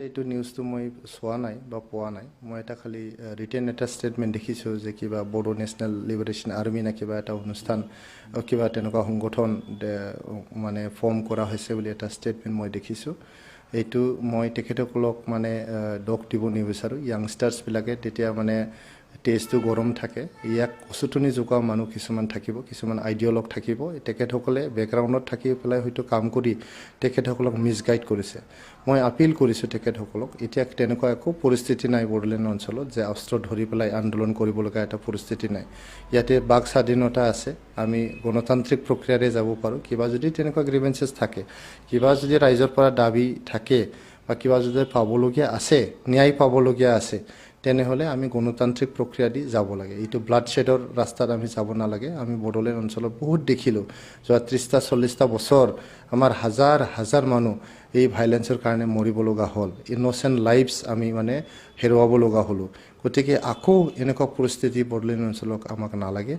এইটো নিউজটো মই চোৱা নাই বা পোৱা নাই মই এটা খালি ৰিটেন এটা ষ্টেটমেণ্ট দেখিছোঁ যে কিবা বড়ো নেশ্যনেল লিবাৰেশ্যন আৰ্মি নে কিবা এটা অনুষ্ঠান কিবা তেনেকুৱা সংগঠন মানে ফৰ্ম কৰা হৈছে বুলি এটা ষ্টেটমেণ্ট মই দেখিছোঁ এইটো মই তেখেতসকলক মানে দোষ দিব নিবিচাৰোঁ য়াংষ্টাৰ্ছবিলাকে তেতিয়া মানে টেজটো গৰম থাকে ইয়াক উচতনি যোগোৱা মানুহ কিছুমান থাকিব কিছুমান আইডিয়লগ থাকিব তেখেতসকলে বেকগ্ৰাউণ্ডত থাকি পেলাই হয়তো কাম কৰি তেখেতসকলক মিছগাইড কৰিছে মই আপিল কৰিছোঁ তেখেতসকলক এতিয়া তেনেকুৱা একো পৰিস্থিতি নাই বড়োলেণ্ড অঞ্চলত যে অস্ত্ৰ ধৰি পেলাই আন্দোলন কৰিবলগা এটা পৰিস্থিতি নাই ইয়াতে বাক স্বাধীনতা আছে আমি গণতান্ত্ৰিক প্ৰক্ৰিয়াৰে যাব পাৰোঁ কিবা যদি তেনেকুৱা গ্ৰিভেঞ্চেছ থাকে কিবা যদি ৰাইজৰ পৰা দাবী থাকে বা কিবা যদি পাবলগীয়া আছে ন্যায় পাবলগীয়া আছে তেনেহলে আমি গণতান্ত্ৰিক প্ৰক্ৰিয়া দি যাব লাগে এইটো ব্লাড শেডৰ ৰাস্তাত আমি যাব নালাগে আমি বড়োলেণ্ড অঞ্চলত বহুত দেখিলোঁ যোৱা 30টা 40টা বছৰ আমাৰ হাজাৰ হাজাৰ মানুহ এই ভাইলেন্সৰ কাৰণে মৰিব লগা হ'ল ইনোচেণ্ট লাইফছ আমি মানে হেৰুৱাব লগা হ'লো গতিকে আকৌ এনেকুৱা পৰিস্থিতি বড়োলেণ্ড অঞ্চলত আমাক নালাগে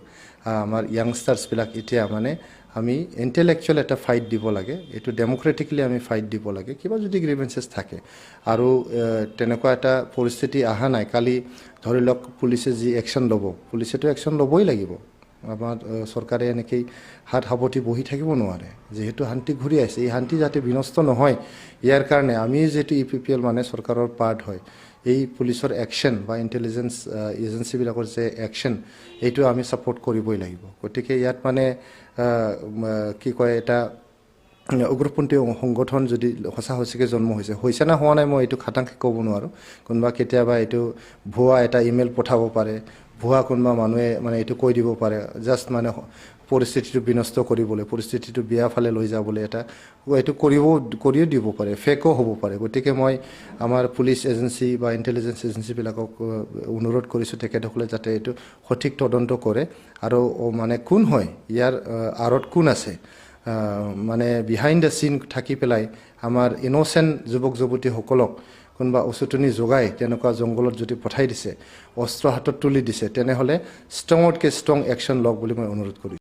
আমাৰ য়াংষ্টাৰ্ছবিলাক এতিয়া মানে আমি ইণ্টেলেকচুৱেল এটা ফাইট দিব লাগে এইটো ডেমক্ৰেটিকলি আমি ফাইট দিব লাগে কিবা যদি গ্ৰিভেঞ্চেছ থাকে আৰু তেনেকুৱা এটা পৰিস্থিতি অহা নাই কালি ধৰি লওক পুলিচে যি একশ্যন ল'ব পুলিচেতো একশ্যন ল'বই লাগিব আমাৰ চৰকাৰে এনেকৈ হাত সাৱটি বহি থাকিব নোৱাৰে যিহেতু শান্তি ঘূৰি আহিছে এই শান্তি যাতে বিনষ্ট নহয় ইয়াৰ কাৰণে আমি যিহেতু ইপিপিএল মানে চৰকাৰৰ পাৰ্ট হয় এই পুলিচৰ একশ্যন বা ইণ্টেলিজেন্স এজেঞ্চিবিলাকৰ যে একশ্যন এইটো আমি ছাপোৰ্ট কৰিবই লাগিব গতিকে ইয়াত মানে কি কয় এটা উগ্ৰপন্থী সংগঠন যদি সঁচা সঁচিকৈ জন্ম হৈছে না হোৱা নাই মই এইটো খাটাংকৈ ক'ব নোৱাৰোঁ কোনোবা কেতিয়াবা এইটো ভুৱা এটা ইমেইল পঠাব পাৰে ভুৱা কোনোবা মানুহে মানে এইটো কৈ দিব পাৰে জাষ্ট মানে পৰিস্থিতিটো বিনষ্ট কৰিবলৈ পৰিস্থিতিটো বেয়া ফালে লৈ যাবলৈ এটা এইটো কৰিও দিব পাৰে ফেকো হ'ব পাৰে গতিকে মই আমাৰ পুলিচ এজেঞ্চি বা ইণ্টেলিজেন্স এজেঞ্চিবিলাকক অনুৰোধ কৰিছোঁ তেখেতসকলে যাতে এইটো সঠিক তদন্ত কৰে আৰু মানে কোন হয় ইয়াৰ আঁৰত কোন আছে মানে বিহাইণ্ড দ্য চিন থাকি পেলাই আমাৰ ইনোচেণ্ট যুৱক যুৱতীসকলক কোনোবা উচতনি যোগাই তেনেকুৱা জংঘলত যদি পঠাই দিছে অস্ত্ৰ হাতত তুলি দিছে তেনেহ'লে ষ্ট্ৰঙতকৈ ষ্ট্ৰং একশ্যন লওক বুলি মই অনুৰোধ কৰিছোঁ